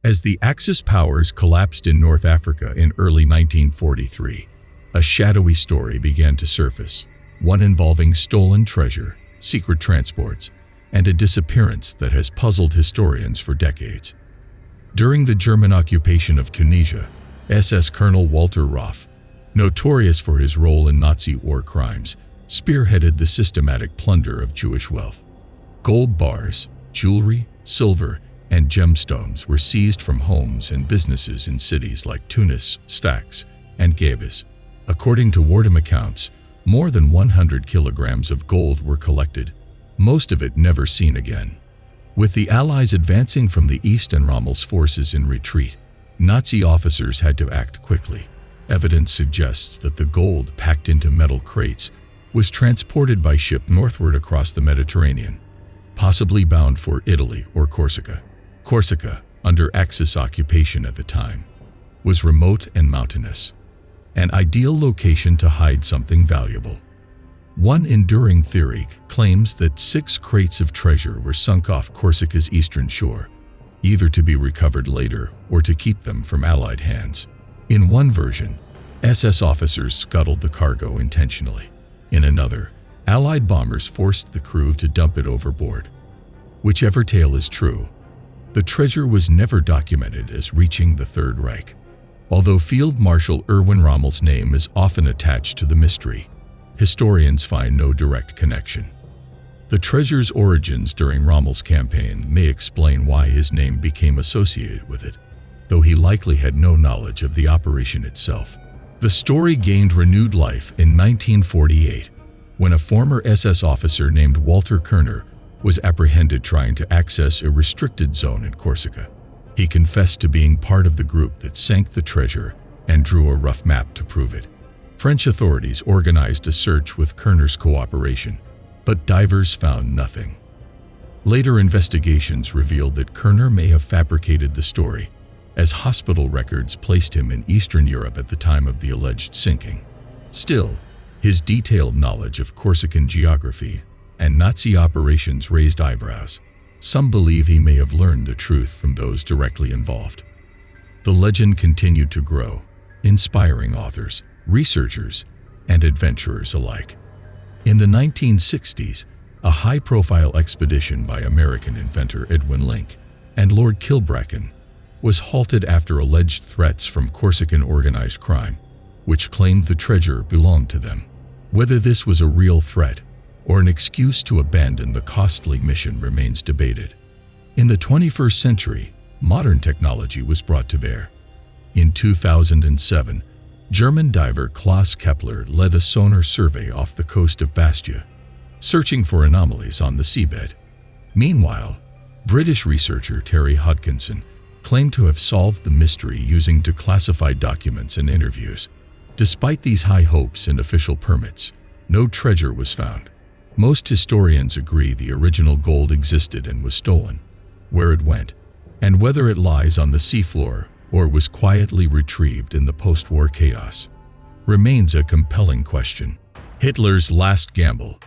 As the Axis powers collapsed in North Africa in early 1943, a shadowy story began to surface, one involving stolen treasure, secret transports, and a disappearance that has puzzled historians for decades. During the German occupation of Tunisia, SS Colonel Walter Roff, notorious for his role in Nazi war crimes, spearheaded the systematic plunder of Jewish wealth. Gold bars, jewelry, silver, and gemstones were seized from homes and businesses in cities like Tunis, Sfax, and Gabes. According to wartime accounts, more than 100 kilograms of gold were collected, most of it never seen again. With the Allies advancing from the east and Rommel's forces in retreat, Nazi officers had to act quickly. Evidence suggests that the gold, packed into metal crates, was transported by ship northward across the Mediterranean, possibly bound for Italy or Corsica. Corsica, under Axis occupation at the time, was remote and mountainous, an ideal location to hide something valuable. One enduring theory claims that 6 crates of treasure were sunk off Corsica's eastern shore, either to be recovered later or to keep them from Allied hands. In one version, SS officers scuttled the cargo intentionally. In another, Allied bombers forced the crew to dump it overboard. Whichever tale is true, the treasure was never documented as reaching the Third Reich, although Field Marshal Erwin Rommel's name is often attached to the mystery. Historians find no direct connection. The treasure's origins during Rommel's campaign may explain why his name became associated with it, though he likely had no knowledge of the operation itself. The story gained renewed life in 1948, when a former SS officer named Walter Kerner was apprehended trying to access a restricted zone in Corsica. He confessed to being part of the group that sank the treasure and drew a rough map to prove it. French authorities organized a search with Kerner's cooperation, but divers found nothing. Later investigations revealed that Kerner may have fabricated the story, as hospital records placed him in Eastern Europe at the time of the alleged sinking. Still, his detailed knowledge of Corsican geography and Nazi operations raised eyebrows. Some believe he may have learned the truth from those directly involved. The legend continued to grow, inspiring authors, researchers, and adventurers alike. In the 1960s, a high-profile expedition by American inventor Edwin Link and Lord Kilbracken was halted after alleged threats from Corsican organized crime, which claimed the treasure belonged to them. Whether this was a real threat or an excuse to abandon the costly mission remains debated. In the 21st century, modern technology was brought to bear. In 2007, German diver Klaus Kepler led a sonar survey off the coast of Bastia, searching for anomalies on the seabed. Meanwhile, British researcher Terry Hodkinson claimed to have solved the mystery using declassified documents and interviews. Despite these high hopes and official permits, no treasure was found. Most historians agree the original gold existed and was stolen. Where it went, and whether it lies on the seafloor or was quietly retrieved in the post-war chaos, remains a compelling question. Hitler's last gamble.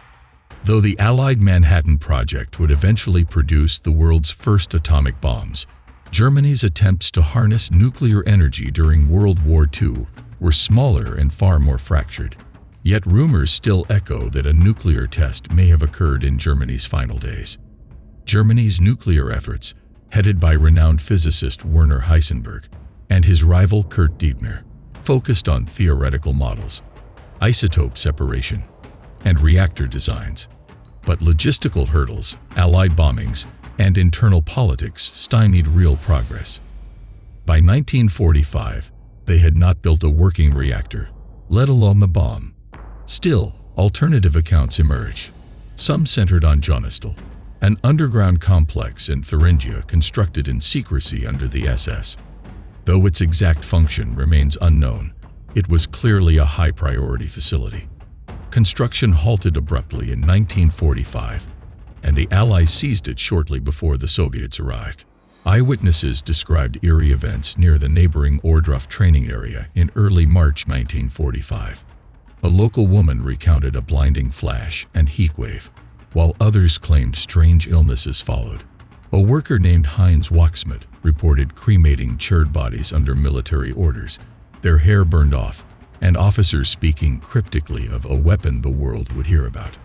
Though the Allied Manhattan Project would eventually produce the world's first atomic bombs, Germany's attempts to harness nuclear energy during World War II were smaller and far more fractured. Yet rumors still echo that a nuclear test may have occurred in Germany's final days. Germany's nuclear efforts, headed by renowned physicist Werner Heisenberg and his rival Kurt Diebner, focused on theoretical models, isotope separation, and reactor designs. But logistical hurdles, Allied bombings, and internal politics stymied real progress. By 1945, they had not built a working reactor, let alone a bomb. Still, alternative accounts emerged. Some centered on Jonistel, an underground complex in Thuringia constructed in secrecy under the SS. Though its exact function remains unknown, it was clearly a high-priority facility. Construction halted abruptly in 1945, and the Allies seized it shortly before the Soviets arrived. Eyewitnesses described eerie events near the neighboring Ohrdruf training area in early March 1945. A local woman recounted a blinding flash and heatwave, while others claimed strange illnesses followed. A worker named Heinz Wachsmuth reported cremating charred bodies under military orders, their hair burned off, and officers speaking cryptically of a weapon the world would hear about.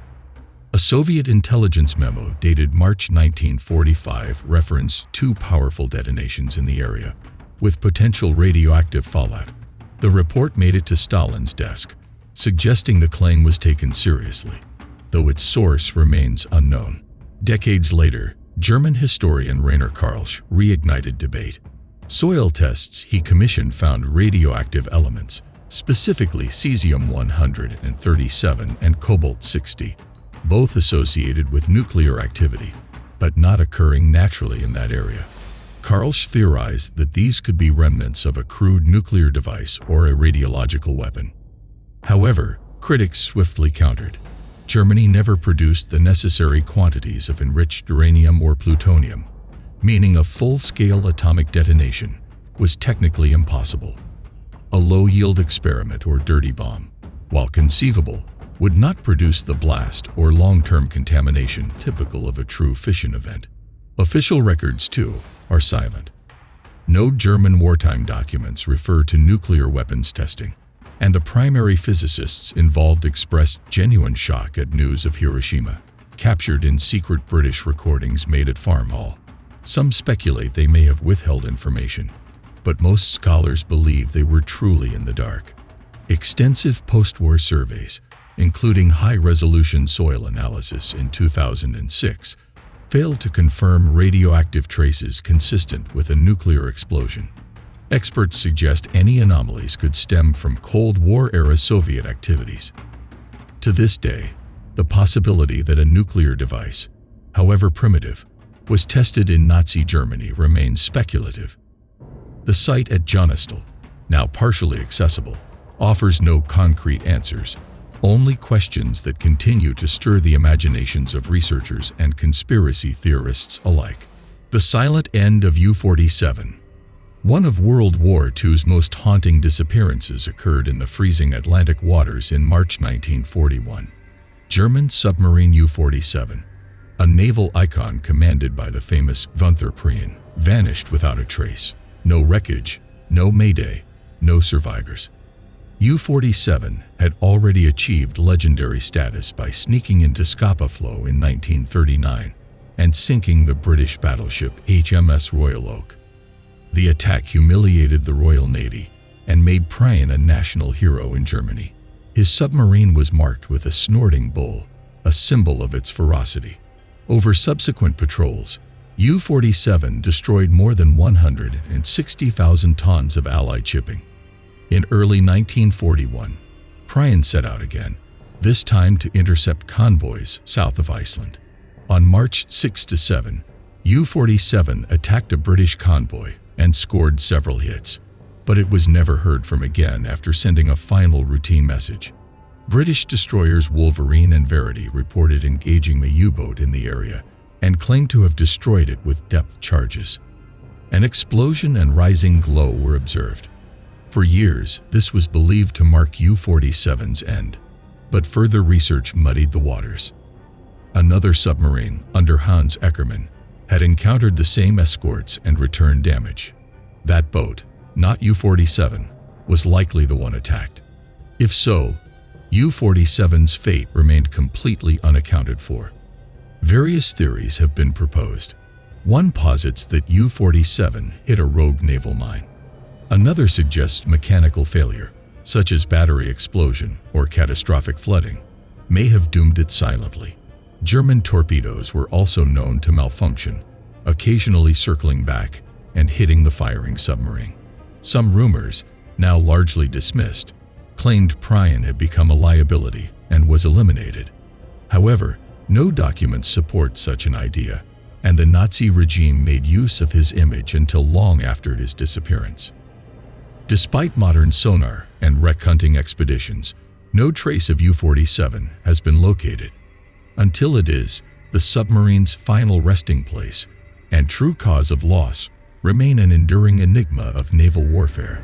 A Soviet intelligence memo dated March 1945 referenced 2 powerful detonations in the area, with potential radioactive fallout. The report made it to Stalin's desk, suggesting the claim was taken seriously, though its source remains unknown. Decades later, German historian Rainer Karlsch reignited debate. Soil tests he commissioned found radioactive elements, specifically cesium-137 and cobalt-60, both associated with nuclear activity, but not occurring naturally in that area. Karlsch theorized that these could be remnants of a crude nuclear device or a radiological weapon. However, critics swiftly countered. Germany never produced the necessary quantities of enriched uranium or plutonium, meaning a full-scale atomic detonation was technically impossible. A low-yield experiment or dirty bomb, while conceivable, would not produce the blast or long-term contamination typical of a true fission event. Official records, too, are silent. No German wartime documents refer to nuclear weapons testing, and the primary physicists involved expressed genuine shock at news of Hiroshima, captured in secret British recordings made at Farm Hall. Some speculate they may have withheld information, but most scholars believe they were truly in the dark. Extensive post-war surveys, including high-resolution soil analysis in 2006, failed to confirm radioactive traces consistent with a nuclear explosion. Experts suggest any anomalies could stem from Cold War-era Soviet activities. To this day, the possibility that a nuclear device, however primitive, was tested in Nazi Germany remains speculative. The site at Jonistel, now partially accessible, offers no concrete answers, only questions that continue to stir the imaginations of researchers and conspiracy theorists alike. The silent end of U-47. One of World War II's most haunting disappearances occurred in the freezing Atlantic waters in March 1941. German submarine U-47, a naval icon commanded by the famous Günther Prien, vanished without a trace. No wreckage, no mayday, no survivors. U-47 had already achieved legendary status by sneaking into Scapa Flow in 1939 and sinking the British battleship HMS Royal Oak. The attack humiliated the Royal Navy and made Prien a national hero in Germany. His submarine was marked with a snorting bull, a symbol of its ferocity. Over subsequent patrols, U-47 destroyed more than 160,000 tons of Allied shipping. In early 1941, Prien set out again, this time to intercept convoys south of Iceland. On March 6–7, U-47 attacked a British convoy and scored several hits, but it was never heard from again after sending a final routine message. British destroyers Wolverine and Verity reported engaging a U-boat in the area and claimed to have destroyed it with depth charges. An explosion and rising glow were observed. For years, this was believed to mark U-47's end, but further research muddied the waters. Another submarine, under Hans Eckermann, had encountered the same escorts and returned damage. That boat, not U-47, was likely the one attacked. If so, U-47's fate remained completely unaccounted for. Various theories have been proposed. One posits that U-47 hit a rogue naval mine. Another suggests mechanical failure, such as battery explosion or catastrophic flooding, may have doomed it silently. German torpedoes were also known to malfunction, occasionally circling back and hitting the firing submarine. Some rumors, now largely dismissed, claimed Prien had become a liability and was eliminated. However, no documents support such an idea, and the Nazi regime made use of his image until long after his disappearance. Despite modern sonar and wreck hunting expeditions, no trace of U-47 has been located. Until it is, the submarine's final resting place and true cause of loss remain an enduring enigma of naval warfare.